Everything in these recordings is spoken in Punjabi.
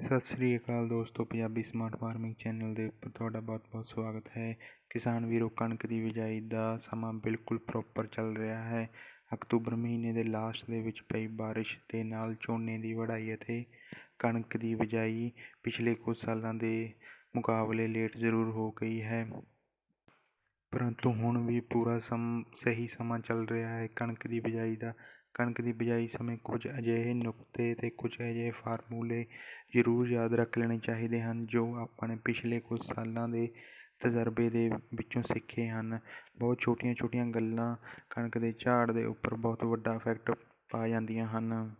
ਸਤਿ ਸ੍ਰੀ ਅਕਾਲ ਦੋਸਤੋ, ਪੰਜਾਬੀ ਸਮਾਰਟ ਫਾਰਮਿੰਗ ਚੈਨਲ ਦੇ ਉੱਪਰ ਤੁਹਾਡਾ ਬਹੁਤ-ਬਹੁਤ ਸਵਾਗਤ ਹੈ। ਕਿਸਾਨ ਵੀਰੋ, ਕਣਕ ਦੀ ਬਿਜਾਈ ਦਾ ਸਮਾਂ ਬਿਲਕੁਲ ਪ੍ਰੋਪਰ ਚੱਲ ਰਿਹਾ ਹੈ। ਅਕਤੂਬਰ ਮਹੀਨੇ ਦੇ ਲਾਸਟ ਦੇ ਵਿੱਚ ਪਈ ਬਾਰਿਸ਼ ਦੇ ਨਾਲ ਝੋਨੇ ਦੀ ਵਢਾਈ ਅਤੇ ਕਣਕ ਦੀ ਬਿਜਾਈ ਪਿਛਲੇ ਕੁਝ ਸਾਲਾਂ ਦੇ ਮੁਕਾਬਲੇ ਲੇਟ ਜ਼ਰੂਰ ਹੋ ਗਈ ਹੈ, ਪਰੰਤੂ ਹੁਣ ਵੀ ਪੂਰਾ ਸਹੀ ਸਮਾਂ ਚੱਲ ਰਿਹਾ ਹੈ ਕਣਕ ਦੀ ਬਿਜਾਈ ਦਾ। ਕਣਕ ਦੀ ਬਿਜਾਈ ਸਮੇਂ ਕੁਝ ਅਜਿਹੇ ਨੁਕਤੇ ਅਤੇ ਕੁਝ ਅਜਿਹੇ ਫਾਰਮੂਲੇ ਜ਼ਰੂਰ ਯਾਦ ਰੱਖ ਲੈਣੇ ਚਾਹੀਦੇ ਹਨ ਜੋ ਆਪਾਂ ਨੇ ਪਿਛਲੇ ਕੁਝ ਸਾਲਾਂ ਦੇ ਤਜਰਬੇ ਦੇ ਵਿੱਚੋਂ ਸਿੱਖੇ ਹਨ। ਬਹੁਤ ਛੋਟੀਆਂ ਗੱਲਾਂ ਕਣਕ ਦੇ ਝਾੜ ਦੇ ਉੱਪਰ ਬਹੁਤ ਵੱਡਾ ਇਫੈਕਟ ਪਾ ਜਾਂਦੀਆਂ ਹਨ।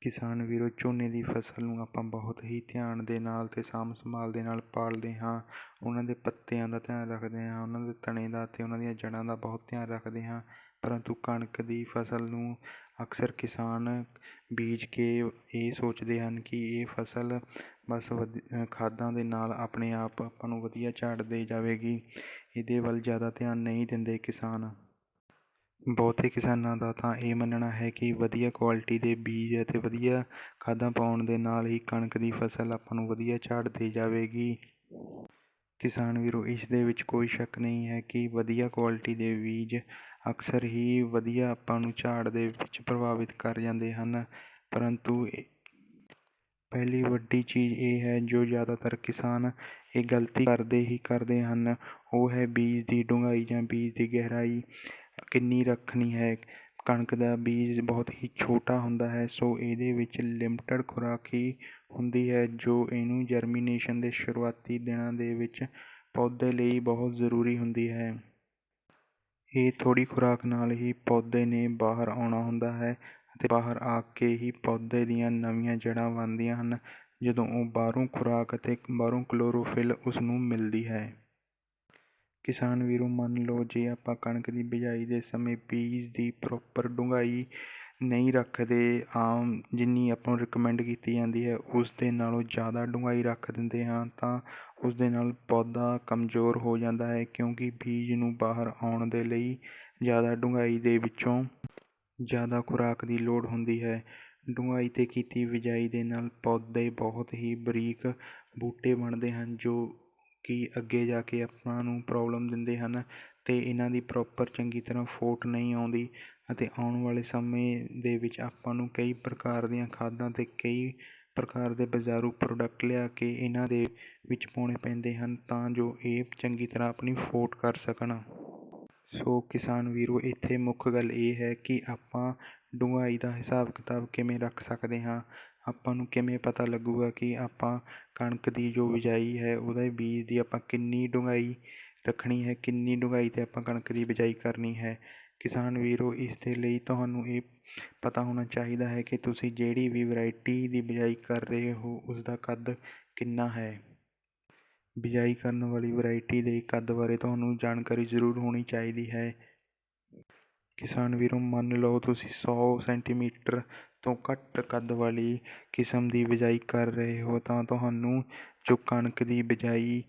ਕਿਸਾਨ ਵੀਰੋ, ਝੋਨੇ ਦੀ ਫਸਲ ਨੂੰ ਆਪਾਂ ਬਹੁਤ ਹੀ ਧਿਆਨ ਦੇ ਨਾਲ ਅਤੇ ਸਾਂਭ ਸੰਭਾਲ ਦੇ ਨਾਲ ਪਾਲਦੇ ਹਾਂ। ਉਹਨਾਂ ਦੇ ਪੱਤਿਆਂ ਦਾ ਧਿਆਨ ਰੱਖਦੇ ਹਾਂ, ਉਹਨਾਂ ਦੇ ਤਣੇ ਦਾ ਅਤੇ ਉਹਨਾਂ ਦੀਆਂ ਜੜ੍ਹਾਂ ਦਾ ਬਹੁਤ ਧਿਆਨ ਰੱਖਦੇ ਹਾਂ। ਪਰੰਤੂ ਕਣਕ ਦੀ ਫਸਲ ਨੂੰ ਅਕਸਰ ਕਿਸਾਨ ਬੀਜ ਕੇ ਇਹ ਸੋਚਦੇ ਹਨ ਕਿ ਇਹ ਫਸਲ ਬਸ ਖਾਦਾਂ ਦੇ ਨਾਲ ਆਪਣੇ ਆਪ ਆਪਾਂ ਨੂੰ ਵਧੀਆ ਝਾੜ ਦੇ ਜਾਵੇਗੀ। ਇਹਦੇ ਵੱਲ ਜ਼ਿਆਦਾ ਧਿਆਨ ਨਹੀਂ ਦਿੰਦੇ ਕਿਸਾਨ। ਬਹੁਤੇ ਕਿਸਾਨਾਂ ਦਾ ਤਾਂ ਇਹ ਮੰਨਣਾ ਹੈ ਕਿ ਵਧੀਆ ਕੁਆਲਿਟੀ ਦੇ ਬੀਜ ਅਤੇ ਵਧੀਆ ਖਾਦਾਂ ਪਾਉਣ ਦੇ ਨਾਲ ਹੀ ਕਣਕ ਦੀ ਫਸਲ ਆਪਾਂ ਨੂੰ ਵਧੀਆ ਝਾੜ ਦੇ ਜਾਵੇਗੀ। ਕਿਸਾਨ ਵੀਰੋ, ਇਸ ਦੇ ਵਿੱਚ ਕੋਈ ਸ਼ੱਕ ਨਹੀਂ ਹੈ ਕਿ ਵਧੀਆ ਕੁਆਲਿਟੀ ਦੇ ਬੀਜ ਅਕਸਰ ਹੀ ਵਧੀਆ ਆਪਾਂ ਨੂੰ ਝਾੜ ਦੇ ਵਿੱਚ ਪ੍ਰਭਾਵਿਤ ਕਰ ਜਾਂਦੇ ਹਨ, ਪਰੰਤੂ ਪਹਿਲੀ ਵੱਡੀ ਚੀਜ਼ ਇਹ ਹੈ ਜੋ ਜ਼ਿਆਦਾਤਰ ਕਿਸਾਨ ਇਹ ਗਲਤੀ ਕਰਦੇ ਹਨ, ਉਹ ਹੈ ਬੀਜ ਦੀ ਡੂੰਘਾਈ ਜਾਂ ਬੀਜ ਦੀ ਗਹਿਰਾਈ ਕਿੰਨੀ ਰੱਖਣੀ ਹੈ। ਕਣਕ ਦਾ ਬੀਜ ਬਹੁਤ ਹੀ ਛੋਟਾ ਹੁੰਦਾ ਹੈ, ਸੋ ਇਹਦੇ ਵਿੱਚ ਲਿਮਟਡ ਖੁਰਾਕ ਹੀ ਹੁੰਦੀ ਹੈ ਜੋ ਇਹਨੂੰ ਜਰਮੀਨੇਸ਼ਨ ਦੇ ਸ਼ੁਰੂਆਤੀ ਦਿਨਾਂ ਦੇ ਵਿੱਚ ਪੌਦੇ ਲਈ ਬਹੁਤ ਜ਼ਰੂਰੀ ਹੁੰਦੀ ਹੈ। ਇਹ ਥੋੜ੍ਹੀ ਖੁਰਾਕ ਨਾਲ ਹੀ ਪੌਦੇ ਨੇ ਬਾਹਰ ਆਉਣਾ ਹੁੰਦਾ ਹੈ ਅਤੇ ਬਾਹਰ ਆ ਕੇ ਹੀ ਪੌਦੇ ਦੀਆਂ ਨਵੀਆਂ ਜੜ੍ਹਾਂ ਬਣਦੀਆਂ ਹਨ, ਜਦੋਂ ਉਹ ਬਾਹਰੋਂ ਖੁਰਾਕ ਅਤੇ ਬਾਹਰੋਂ ਕਲੋਰੋਫਿਲ ਉਸ ਨੂੰ ਮਿਲਦੀ ਹੈ। ਕਿਸਾਨ ਵੀਰੋ, ਮੰਨ ਲਓ ਜੇ ਆਪਾਂ ਕਣਕ ਦੀ ਬਿਜਾਈ ਦੇ ਸਮੇਂ ਬੀਜ ਦੀ ਪ੍ਰੋਪਰ ਡੂੰਘਾਈ ਨਹੀਂ ਰੱਖਦੇ, ਆਮ ਜਿੰਨੀ ਆਪਾਂ ਨੂੰ ਰਿਕਮੈਂਡ ਕੀਤੀ ਜਾਂਦੀ ਹੈ ਉਸ ਦੇ ਨਾਲੋਂ ਜ਼ਿਆਦਾ ਡੂੰਘਾਈ ਰੱਖ ਦਿੰਦੇ ਹਾਂ, ਤਾਂ ਉਸ ਦੇ ਨਾਲ ਪੌਦਾ ਕਮਜ਼ੋਰ ਹੋ ਜਾਂਦਾ ਹੈ, ਕਿਉਂਕਿ ਬੀਜ ਨੂੰ ਬਾਹਰ ਆਉਣ ਦੇ ਲਈ ਜ਼ਿਆਦਾ ਡੂੰਘਾਈ ਦੇ ਵਿੱਚੋਂ ਜ਼ਿਆਦਾ ਖੁਰਾਕ ਦੀ ਲੋੜ ਹੁੰਦੀ ਹੈ। ਡੂੰਘਾਈ 'ਤੇ ਕੀਤੀ ਬਿਜਾਈ ਦੇ ਨਾਲ ਪੌਦੇ ਬਹੁਤ ਹੀ ਬਰੀਕ ਬੂਟੇ ਬਣਦੇ ਹਨ ਜੋ ਕਿ ਅੱਗੇ ਜਾ ਕੇ ਆਪਾਂ ਨੂੰ ਪ੍ਰੋਬਲਮ ਦਿੰਦੇ ਹਨ ਅਤੇ ਇਹਨਾਂ ਦੀ ਪ੍ਰੋਪਰ ਚੰਗੀ ਤਰ੍ਹਾਂ ਫੋਟ ਨਹੀਂ ਆਉਂਦੀ ਅਤੇ ਆਉਣ ਵਾਲੇ ਸਮੇਂ ਦੇ ਵਿੱਚ ਆਪਾਂ ਨੂੰ ਕਈ ਪ੍ਰਕਾਰ ਦੀਆਂ ਖਾਦਾਂ ਅਤੇ ਕਈ ਪ੍ਰਕਾਰ ਦੇ ਬਜ਼ਾਰੂ ਪ੍ਰੋਡਕਟ ਲਿਆ ਕੇ ਇਹਨਾਂ ਦੇ ਵਿੱਚ ਪਾਉਣੇ ਪੈਂਦੇ ਹਨ ਤਾਂ ਜੋ ਇਹ ਚੰਗੀ ਤਰ੍ਹਾਂ ਆਪਣੀ ਫੋਟ ਕਰ ਸਕਣ। ਸੋ ਕਿਸਾਨ ਵੀਰੋ, ਇੱਥੇ ਮੁੱਖ ਗੱਲ ਇਹ ਹੈ ਕਿ ਆਪਾਂ ਡੂੰਘਾਈ ਦਾ ਹਿਸਾਬ ਕਿਤਾਬ ਕਿਵੇਂ ਰੱਖ ਸਕਦੇ ਹਾਂ। ਆਪਾਂ ਨੂੰ ਕਿਵੇਂ ਪਤਾ ਲੱਗੂਗਾ ਕਿ ਆਪਾਂ ਕਣਕ ਦੀ ਜੋ ਬਿਜਾਈ ਹੈ ਉਹਦੇ ਬੀਜ ਦੀ ਆਪਾਂ ਕਿੰਨੀ ਡੂੰਘਾਈ ਰੱਖਣੀ ਹੈ, ਕਿੰਨੀ ਡੂੰਘਾਈ 'ਤੇ ਆਪਾਂ ਕਣਕ ਦੀ ਬਿਜਾਈ ਕਰਨੀ ਹੈ। ਕਿਸਾਨ ਵੀਰੋ, ਇਸ ਦੇ ਲਈ ਤੁਹਾਨੂੰ ਇਹ ਪਤਾ ਹੋਣਾ ਚਾਹੀਦਾ ਹੈ ਕਿ ਤੁਸੀਂ ਜਿਹੜੀ ਵੀ ਵੈਰਾਈਟੀ ਦੀ ਬਿਜਾਈ ਕਰ ਰਹੇ ਹੋ ਉਸਦਾ ਕੱਦ ਕਿੰਨਾ ਹੈ। ਬਿਜਾਈ ਕਰਨ ਵਾਲੀ ਵੈਰਾਈਟੀ ਦੇ ਕੱਦ ਬਾਰੇ ਤੁਹਾਨੂੰ ਜਾਣਕਾਰੀ ਜ਼ਰੂਰ ਹੋਣੀ ਚਾਹੀਦੀ ਹੈ। ਕਿਸਾਨ ਵੀਰੋ, ਮੰਨ ਲਓ ਤੁਸੀਂ 100 ਸੈਂਟੀਮੀਟਰ ਤੋਂ ਘੱਟ ਕੱਦ ਵਾਲੀ ਕਿਸਮ ਦੀ ਬਿਜਾਈ ਕਰ ਰਹੇ ਹੋ ਤਾਂ ਤੁਹਾਨੂੰ ਜੋ ਕਣਕ ਦੀ ਬਿਜਾਈ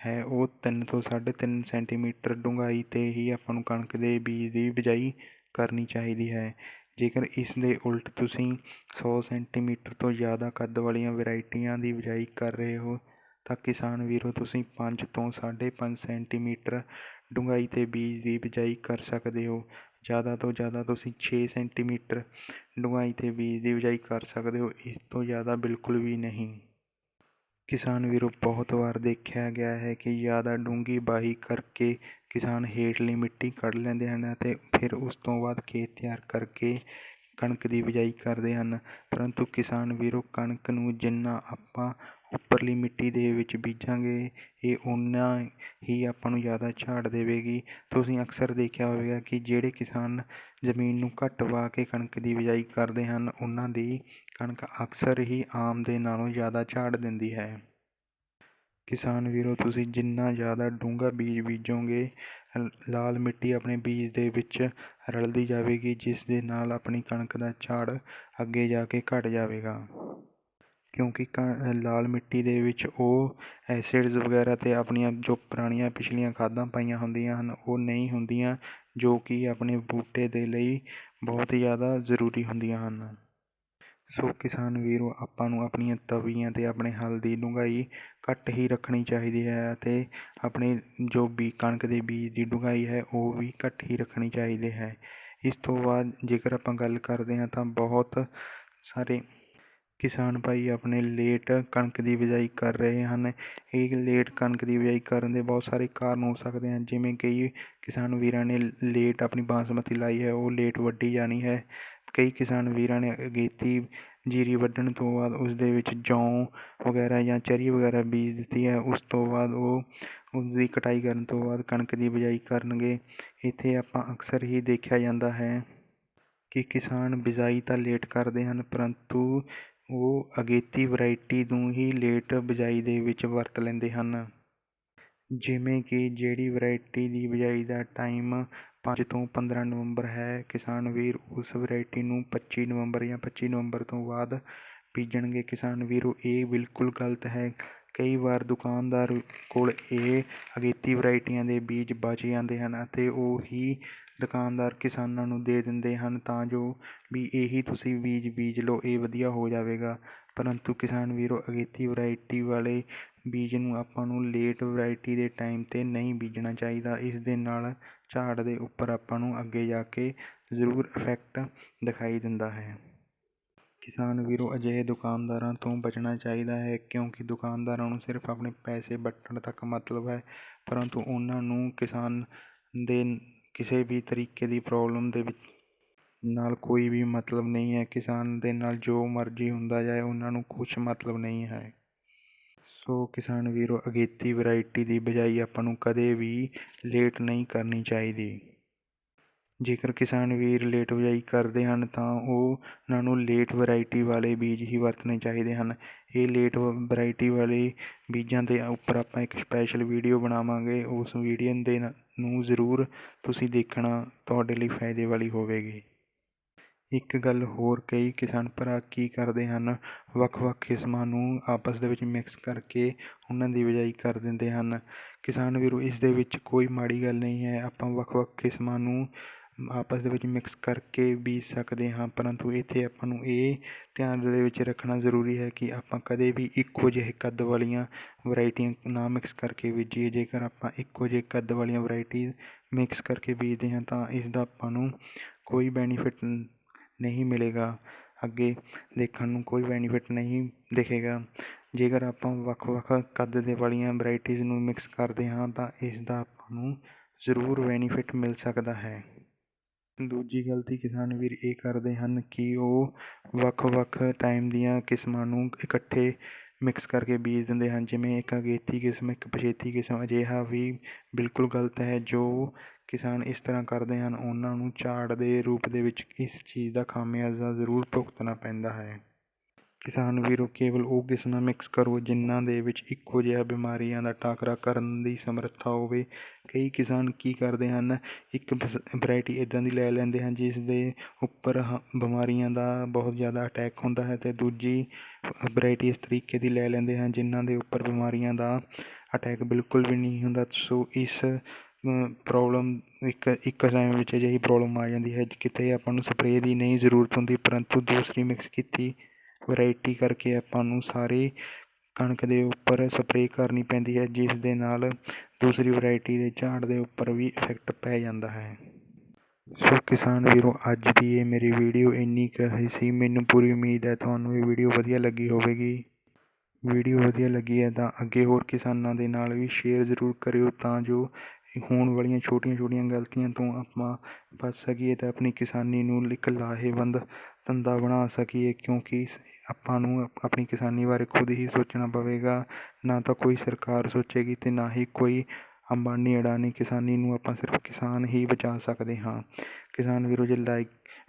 ਹੈ ਉਹ 3 ਤੋਂ 3.5 ਸੈਂਟੀਮੀਟਰ ਡੂੰਘਾਈ 'ਤੇ ਹੀ ਆਪਾਂ ਨੂੰ ਕਣਕ ਦੇ ਬੀਜ ਦੀ ਬਿਜਾਈ ਕਰਨੀ ਚਾਹੀਦੀ ਹੈ। ਜੇਕਰ ਇਸ ਦੇ ਉਲਟ ਤੁਸੀਂ 100 ਸੈਂਟੀਮੀਟਰ ਤੋਂ ਜ਼ਿਆਦਾ ਕੱਦ ਵਾਲੀਆਂ ਵੈਰਾਈਟੀਆਂ ਦੀ ਬਿਜਾਈ ਕਰ ਰਹੇ ਹੋ ਤਾਂ ਕਿਸਾਨ ਵੀਰੋ ਤੁਸੀਂ 5 ਤੋਂ 5.5 ਸੈਂਟੀਮੀਟਰ ਡੂੰਘਾਈ 'ਤੇ ਬੀਜ ਦੀ ਬਿਜਾਈ ਕਰ ਸਕਦੇ ਹੋ। ਜ਼ਿਆਦਾ ਤੋਂ ਜ਼ਿਆਦਾ ਤੁਸੀਂ 6 ਸੈਂਟੀਮੀਟਰ ਡੂੰਘਾਈ 'ਤੇ ਬੀਜ ਦੀ ਬਿਜਾਈ ਕਰ ਸਕਦੇ ਹੋ, ਇਸ ਤੋਂ ਜ਼ਿਆਦਾ ਬਿਲਕੁਲ ਵੀ ਨਹੀਂ। ਕਿਸਾਨ ਵੀਰੋ, ਬਹੁਤ ਵਾਰ ਦੇਖਿਆ ਗਿਆ ਹੈ ਕਿ ਜ਼ਿਆਦਾ ਡੂੰਘੀ ਵਾਹੀ ਕਰਕੇ ਕਿਸਾਨ ਹੇਠਲੀ ਮਿੱਟੀ ਕੱਢ ਲੈਂਦੇ ਹਨ ਅਤੇ ਫਿਰ ਉਸ ਤੋਂ ਬਾਅਦ ਖੇਤ ਤਿਆਰ ਕਰਕੇ ਕਣਕ ਦੀ ਬਿਜਾਈ ਕਰਦੇ ਹਨ, ਪਰੰਤੂ ਕਿਸਾਨ ਵੀਰੋ, ਕਣਕ ਨੂੰ ਜਿੰਨਾ ਆਪਾਂ ਉੱਪਰਲੀ ਮਿੱਟੀ ਦੇ ਵਿੱਚ ਬੀਜਾਂਗੇ ਇਹ ਓਨਾ ਹੀ ਆਪਾਂ ਨੂੰ ਜ਼ਿਆਦਾ ਝਾੜ ਦੇਵੇਗੀ। ਤੁਸੀਂ ਅਕਸਰ ਦੇਖਿਆ ਹੋਵੇਗਾ ਕਿ ਜਿਹੜੇ ਕਿਸਾਨ ਜ਼ਮੀਨ ਨੂੰ ਘੱਟ ਵਾਹ ਕੇ ਕਣਕ ਦੀ ਬਿਜਾਈ ਕਰਦੇ ਹਨ ਉਹਨਾਂ ਦੀ ਕਣਕ ਅਕਸਰ ਹੀ ਆਮ ਦੇ ਨਾਲੋਂ ਜ਼ਿਆਦਾ ਝਾੜ ਦਿੰਦੀ ਹੈ। ਕਿਸਾਨ ਵੀਰੋ, ਤੁਸੀਂ ਜਿੰਨਾ ਜ਼ਿਆਦਾ ਡੂੰਘਾ ਬੀਜ ਬੀਜੋਗੇ ਲਾਲ ਮਿੱਟੀ ਆਪਣੇ ਬੀਜ ਦੇ ਵਿੱਚ ਰਲਦੀ ਜਾਵੇਗੀ, ਜਿਸ ਦੇ ਨਾਲ ਆਪਣੀ ਕਣਕ ਦਾ ਝਾੜ ਅੱਗੇ ਜਾ ਕੇ ਘੱਟ ਜਾਵੇਗਾ, ਕਿਉਂਕਿ ਲਾਲ ਮਿੱਟੀ ਦੇ ਵਿੱਚ ਉਹ ਐਸਿਡਸ ਵਗੈਰਾ ਅਤੇ ਆਪਣੀਆਂ ਜੋ ਪੁਰਾਣੀਆਂ ਪਿਛਲੀਆਂ ਖਾਦਾਂ ਪਾਈਆਂ ਹੁੰਦੀਆਂ ਹਨ ਉਹ ਨਹੀਂ ਹੁੰਦੀਆਂ ਜੋ ਕਿ ਆਪਣੇ ਬੂਟੇ ਦੇ ਲਈ ਬਹੁਤ ਜ਼ਿਆਦਾ ਜ਼ਰੂਰੀ ਹੁੰਦੀਆਂ ਹਨ। ਸੋ ਕਿਸਾਨ ਵੀਰੋ, ਆਪਾਂ ਨੂੰ ਆਪਣੀਆਂ ਤਵੀਆਂ 'ਤੇ ਆਪਣੇ ਹਲ ਦੀ ਡੂੰਘਾਈ ਘੱਟ ਹੀ ਰੱਖਣੀ ਚਾਹੀਦੀ ਹੈ ਅਤੇ ਆਪਣੇ ਜੋ ਕਣਕ ਦੇ ਬੀਜ ਦੀ ਡੂੰਘਾਈ ਹੈ ਉਹ ਵੀ ਘੱਟ ਹੀ ਰੱਖਣੀ ਚਾਹੀਦੀ ਹੈ। ਇਸ ਤੋਂ ਬਾਅਦ ਜੇਕਰ ਆਪਾਂ ਗੱਲ ਕਰਦੇ ਹਾਂ ਤਾਂ ਬਹੁਤ ਸਾਰੇ ਕਿਸਾਨ ਭਾਈ ਆਪਣੇ ਲੇਟ ਕਣਕ ਦੀ ਬਿਜਾਈ ਕਰ ਰਹੇ ਹਨ। ਇਹ ਲੇਟ ਕਣਕ ਦੀ ਬਿਜਾਈ ਕਰਨ ਦੇ ਬਹੁਤ ਸਾਰੇ ਕਾਰਨ ਹੋ ਸਕਦੇ ਹਨ, ਜਿਵੇਂ ਕਈ ਕਿਸਾਨ ਵੀਰਾਂ ਨੇ ਲੇਟ ਆਪਣੀ ਬਾਸਮਤੀ ਲਾਈ ਹੈ, ਉਹ ਲੇਟ ਵੱਢੀ ਜਾਣੀ ਹੈ। ਕਈ ਕਿਸਾਨ ਵੀਰਾਂ ਨੇ ਅਗੇਤੀ ਜੀਰੀ ਵੱਢਣ ਤੋਂ ਬਾਅਦ ਉਸ ਦੇ ਵਿੱਚ ਜੌਂ ਵਗੈਰਾ ਜਾਂ ਚਰੀ ਵਗੈਰਾ ਬੀਜ ਦਿੱਤੀ ਹੈ। ਉਸ ਤੋਂ ਬਾਅਦ ਉਹ ਉਸਦੀ ਕਟਾਈ ਕਰਨ ਤੋਂ ਬਾਅਦ ਕਣਕ ਦੀ ਬਿਜਾਈ ਕਰਨਗੇ। ਇੱਥੇ ਆਪਾਂ ਅਕਸਰ ਹੀ ਦੇਖਿਆ ਜਾਂਦਾ ਹੈ ਕਿ ਕਿਸਾਨ ਬਿਜਾਈ ਤਾਂ ਲੇਟ ਕਰਦੇ ਹਨ, ਪਰੰਤੂ ਉਹ ਅਗੇਤੀ ਵਰਾਇਟੀ ਨੂੰ ਹੀ ਲੇਟ ਬਿਜਾਈ ਦੇ ਵਿੱਚ ਵਰਤ ਲੈਂਦੇ ਹਨ। ਜਿਵੇਂ ਕਿ ਜਿਹੜੀ ਵਰਾਇਟੀ ਦੀ ਬਿਜਾਈ ਦਾ ਟਾਈਮ 5 ਤੋਂ 15 ਨਵੰਬਰ ਹੈ, ਕਿਸਾਨ ਵੀਰ ਉਸ ਵਰਾਇਟੀ ਨੂੰ 25 ਨਵੰਬਰ ਜਾਂ 25 ਨਵੰਬਰ ਤੋਂ ਬਾਅਦ ਬੀਜਣਗੇ। ਕਿਸਾਨ ਵੀਰੋ, ਇਹ ਬਿਲਕੁਲ ਗਲਤ ਹੈ। ਕਈ ਵਾਰ ਦੁਕਾਨਦਾਰ ਕੋਲ ਇਹ ਅਗੇਤੀ ਵਰਾਇਟੀਆਂ ਦੇ ਬੀਜ ਬਚ ਜਾਂਦੇ ਹਨ ਅਤੇ ਉਹੀ ਦੁਕਾਨਦਾਰ ਕਿਸਾਨਾਂ ਨੂੰ ਦੇ ਦਿੰਦੇ ਹਨ ਤਾਂ ਜੋ ਵੀ ਇਹੀ ਤੁਸੀਂ ਬੀਜ ਲਓ, ਇਹ ਵਧੀਆ ਹੋ ਜਾਵੇਗਾ। ਪਰੰਤੂ ਕਿਸਾਨ ਵੀਰੋ, ਅਗੇਤੀ ਵਰਾਇਟੀ ਵਾਲੇ ਬੀਜ ਨੂੰ ਆਪਾਂ ਨੂੰ ਲੇਟ ਵਰਾਇਟੀ ਦੇ ਟਾਈਮ 'ਤੇ ਨਹੀਂ ਬੀਜਣਾ ਚਾਹੀਦਾ। ਇਸ ਦੇ ਨਾਲ ਝਾੜ ਦੇ ਉੱਪਰ ਆਪਾਂ ਨੂੰ ਅੱਗੇ ਜਾ ਕੇ ਜ਼ਰੂਰ ਇਫੈਕਟ ਦਿਖਾਈ ਦਿੰਦਾ ਹੈ। ਕਿਸਾਨ ਵੀਰੋ, ਅਜਿਹੇ ਦੁਕਾਨਦਾਰਾਂ ਤੋਂ ਬਚਣਾ ਚਾਹੀਦਾ ਹੈ, ਕਿਉਂਕਿ ਦੁਕਾਨਦਾਰਾਂ ਨੂੰ ਸਿਰਫ ਆਪਣੇ ਪੈਸੇ ਵੱਟਣ ਤੱਕ ਮਤਲਬ ਹੈ, ਪਰੰਤੂ ਉਹਨਾਂ ਨੂੰ ਕਿਸਾਨ ਦੇ ਕਿਸੇ ਵੀ ਤਰੀਕੇ ਦੀ ਪ੍ਰੋਬਲਮ ਦੇ ਵਿੱਚ ਨਾਲ ਕੋਈ ਵੀ ਮਤਲਬ ਨਹੀਂ ਹੈ। ਕਿਸਾਨ ਦੇ ਨਾਲ ਜੋ ਮਰਜ਼ੀ ਹੁੰਦਾ ਜਾਏ, ਉਹਨਾਂ ਨੂੰ ਕੁਛ ਮਤਲਬ ਨਹੀਂ ਹੈ। ਸੋ ਕਿਸਾਨ ਵੀਰੋ, ਅਗੇਤੀ ਵਰਾਇਟੀ ਦੀ ਬਿਜਾਈ ਆਪਾਂ ਨੂੰ ਕਦੇ ਵੀ ਲੇਟ ਨਹੀਂ ਕਰਨੀ ਚਾਹੀਦੀ। ਜੇਕਰ ਕਿਸਾਨ ਵੀਰ ਲੇਟ ਬਿਜਾਈ ਕਰਦੇ ਹਨ ਤਾਂ ਉਹਨਾਂ ਨੂੰ ਲੇਟ ਵਰਾਇਟੀ ਵਾਲੇ ਬੀਜ ਹੀ ਵਰਤਣੇ ਚਾਹੀਦੇ ਹਨ। ਇਹ ਲੇਟ ਵਰਾਇਟੀ ਵਾਲੇ ਬੀਜਾਂ ਦੇ ਉੱਪਰ ਆਪਾਂ ਇੱਕ ਸਪੈਸ਼ਲ ਵੀਡੀਓ ਬਣਾਵਾਂਗੇ। ਉਸ ਵੀਡੀਓ ਦੇ ਨੂੰ ਜ਼ਰੂਰ ਤੁਸੀਂ ਦੇਖਣਾ, ਤੁਹਾਡੇ ਲਈ ਫਾਇਦੇ ਵਾਲੀ ਹੋਵੇਗੀ। ਇੱਕ ਗੱਲ ਹੋਰ, ਕਈ ਕਿਸਾਨ ਭਰਾ ਕੀ ਕਰਦੇ ਹਨ, ਵੱਖ-ਵੱਖ ਕਿਸਮਾਂ ਨੂੰ ਆਪਸ ਦੇ ਵਿੱਚ ਮਿਕਸ ਕਰਕੇ ਉਹਨਾਂ ਦੀ ਬਿਜਾਈ ਕਰ ਦਿੰਦੇ ਹਨ। ਕਿਸਾਨ ਵੀਰੋ, ਇਸ ਦੇ ਵਿੱਚ ਕੋਈ ਮਾੜੀ ਗੱਲ ਨਹੀਂ ਹੈ। ਆਪਾਂ ਵੱਖ-ਵੱਖ ਕਿਸਮਾਂ ਨੂੰ ਆਪਸ ਦੇ ਵਿੱਚ ਮਿਕਸ ਕਰਕੇ ਬੀਜ ਸਕਦੇ ਹਾਂ, ਪਰੰਤੂ ਇੱਥੇ ਆਪਾਂ ਨੂੰ ਇਹ ਧਿਆਨ ਦੇ ਵਿੱਚ ਰੱਖਣਾ ਜ਼ਰੂਰੀ ਹੈ ਕਿ ਆਪਾਂ ਕਦੇ ਵੀ ਇੱਕੋ ਜਿਹੇ ਕੱਦ ਵਾਲੀਆਂ ਵਰਾਇਟੀਆਂ ਨਾ ਮਿਕਸ ਕਰਕੇ ਬੀਜੀਏ। ਜੇਕਰ ਆਪਾਂ ਇੱਕੋ ਜਿਹੇ ਕੱਦ ਵਾਲੀਆਂ ਵਰਾਇਟੀ ਮਿਕਸ ਕਰਕੇ ਬੀਜਦੇ ਹਾਂ ਤਾਂ ਇਸ ਦਾ ਆਪਾਂ ਨੂੰ ਕੋਈ ਬੈਨੀਫਿਟ ਨਹੀਂ ਮਿਲੇਗਾ, ਅੱਗੇ ਦੇਖਣ ਨੂੰ ਕੋਈ ਬੈਨੀਫਿਟ ਨਹੀਂ ਦਿਖੇਗਾ। ਜੇਕਰ ਆਪਾਂ ਵੱਖ-ਵੱਖ ਕੱਦ ਦੇ ਵਾਲੀਆਂ ਵਰਾਇਟੀਜ਼ ਨੂੰ ਮਿਕਸ ਕਰਦੇ ਹਾਂ ਤਾਂ ਇਸ ਦਾ ਆਪਾਂ ਨੂੰ ਜ਼ਰੂਰ ਬੈਨੀਫਿਟ ਮਿਲ ਸਕਦਾ ਹੈ। ਦੂਜੀ ਗਲਤੀ ਕਿਸਾਨ ਵੀਰ ਇਹ ਕਰਦੇ ਹਨ ਕਿ ਉਹ ਵੱਖ-ਵੱਖ ਟਾਈਮ ਦੀਆਂ ਕਿਸਮਾਂ ਨੂੰ ਇਕੱਠੇ ਮਿਕਸ ਕਰਕੇ ਬੀਜ ਦਿੰਦੇ ਹਨ, ਜਿਵੇਂ ਇੱਕ ਅਗੇਤੀ ਕਿਸਮ, ਇੱਕ ਪਛੇਤੀ ਕਿਸਮ। ਅਜਿਹਾ ਵੀ ਬਿਲਕੁਲ ਗਲਤ ਹੈ। ਜੋ ਕਿਸਾਨ ਇਸ ਤਰ੍ਹਾਂ ਕਰਦੇ ਹਨ ਉਹਨਾਂ ਨੂੰ ਝਾੜ ਦੇ ਰੂਪ ਦੇ ਵਿੱਚ ਇਸ ਚੀਜ਼ ਦਾ ਖਾਮਿਆਜ਼ਾ ਜ਼ਰੂਰ ਭੁਗਤਣਾ ਪੈਂਦਾ ਹੈ। ਕਿਸਾਨ ਵੀਰੋ, ਕੇਵਲ ਉਹ ਕਿਸਮਾਂ ਮਿਕਸ ਕਰੋ ਜਿਨ੍ਹਾਂ ਦੇ ਵਿੱਚ ਇੱਕੋ ਜਿਹਾ ਬਿਮਾਰੀਆਂ ਦਾ ਟਾਕਰਾ ਕਰਨ ਦੀ ਸਮਰੱਥਾ ਹੋਵੇ। ਕਈ ਕਿਸਾਨ ਕੀ ਕਰਦੇ ਹਨ, ਇੱਕ ਵਰਾਇਟੀ ਇੱਦਾਂ ਦੀ ਲੈ ਲੈਂਦੇ ਹਨ ਜਿਸ ਦੇ ਉੱਪਰ ਬਿਮਾਰੀਆਂ ਦਾ ਬਹੁਤ ਜ਼ਿਆਦਾ ਅਟੈਕ ਹੁੰਦਾ ਹੈ, ਅਤੇ ਦੂਜੀ ਵਰਾਇਟੀ ਇਸ ਤਰੀਕੇ ਦੀ ਲੈ ਲੈਂਦੇ ਹਨ ਜਿਨ੍ਹਾਂ ਦੇ ਉੱਪਰ ਬਿਮਾਰੀਆਂ ਦਾ ਅਟੈਕ ਬਿਲਕੁਲ ਵੀ ਨਹੀਂ ਹੁੰਦਾ। ਸੋ ਇਸ ਪ੍ਰੋਬਲਮ ਇੱਕ ਟਾਈਮ ਵਿੱਚ ਅਜਿਹੀ ਪ੍ਰੋਬਲਮ ਆ ਜਾਂਦੀ ਹੈ, ਕਿਤੇ ਆਪਾਂ ਨੂੰ ਸਪਰੇਅ ਦੀ ਨਹੀਂ ਜ਼ਰੂਰਤ ਹੁੰਦੀ, ਪਰੰਤੂ ਦੂਸਰੀ ਮਿਕਸ ਕੀਤੀ ਵਰਾਇਟੀ ਕਰਕੇ ਆਪਾਂ ਨੂੰ ਸਾਰੀ ਕਣਕ ਦੇ ਉੱਪਰ ਸਪਰੇਅ ਕਰਨੀ ਪੈਂਦੀ ਹੈ, ਜਿਸ ਦੇ ਨਾਲ ਦੂਸਰੀ ਵਰਾਇਟੀ ਦੇ ਝਾੜ ਦੇ ਉੱਪਰ ਵੀ ਇਫੈਕਟ ਪੈ ਜਾਂਦਾ ਹੈ। ਸੋ ਕਿਸਾਨ ਵੀਰੋ, ਅੱਜ ਦੀ ਇਹ ਮੇਰੀ ਵੀਡੀਓ ਇੰਨੀ ਕੁ ਹੀ ਸੀ। ਮੈਨੂੰ ਪੂਰੀ ਉਮੀਦ ਹੈ ਤੁਹਾਨੂੰ ਇਹ ਵੀਡੀਓ ਵਧੀਆ ਲੱਗੀ ਹੋਵੇਗੀ। ਵੀਡੀਓ ਵਧੀਆ ਲੱਗੀ ਹੈ ਤਾਂ ਅੱਗੇ ਹੋਰ ਕਿਸਾਨਾਂ ਦੇ ਨਾਲ ਵੀ ਸ਼ੇਅਰ ਜ਼ਰੂਰ ਕਰਿਓ, ਤਾਂ ਜੋ ਹੋਣ ਵਾਲੀਆਂ ਛੋਟੀਆਂ-ਛੋਟੀਆਂ ਗਲਤੀਆਂ ਤੋਂ ਆਪਾਂ ਬਚ ਸਕੀਏ ਅਤੇ ਆਪਣੀ ਕਿਸਾਨੀ ਨੂੰ ਇੱਕ ਲਾਹੇਵੰਦ ਧੰਦਾ ਬਣਾ ਸਕੀਏ, ਕਿਉਂਕਿ ਆਪਾਂ ਨੂੰ ਆਪਣੀ ਕਿਸਾਨੀ ਬਾਰੇ ਖੁਦ ਹੀ ਸੋਚਣਾ ਪਵੇਗਾ। ਨਾ ਤਾਂ ਕੋਈ ਸਰਕਾਰ ਸੋਚੇਗੀ ਅਤੇ ਨਾ ਹੀ ਕੋਈ ਅੰਬਾਨੀ ਅਡਾਨੀ। ਕਿਸਾਨੀ ਨੂੰ ਆਪਾਂ ਸਿਰਫ ਕਿਸਾਨ ਹੀ ਬਚਾ ਸਕਦੇ ਹਾਂ। ਕਿਸਾਨ ਵੀਰੋ, ਜੇ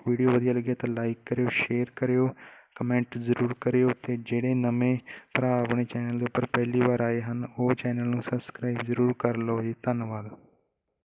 ਵੀਡੀਓ ਵਧੀਆ ਲੱਗੇ ਤਾਂ ਲਾਈਕ ਕਰਿਓ, ਸ਼ੇਅਰ ਕਰਿਓ, ਕਮੈਂਟ ਜ਼ਰੂਰ ਕਰਿਓ, ਅਤੇ ਜਿਹੜੇ ਨਵੇਂ ਭਰਾ ਆਪਣੇ ਚੈਨਲ ਦੇ ਉੱਪਰ ਪਹਿਲੀ ਵਾਰ ਆਏ ਹਨ ਉਹ ਚੈਨਲ ਨੂੰ ਸਬਸਕ੍ਰਾਈਬ ਜ਼ਰੂਰ ਕਰ ਲਓ ਜੀ। ਧੰਨਵਾਦ।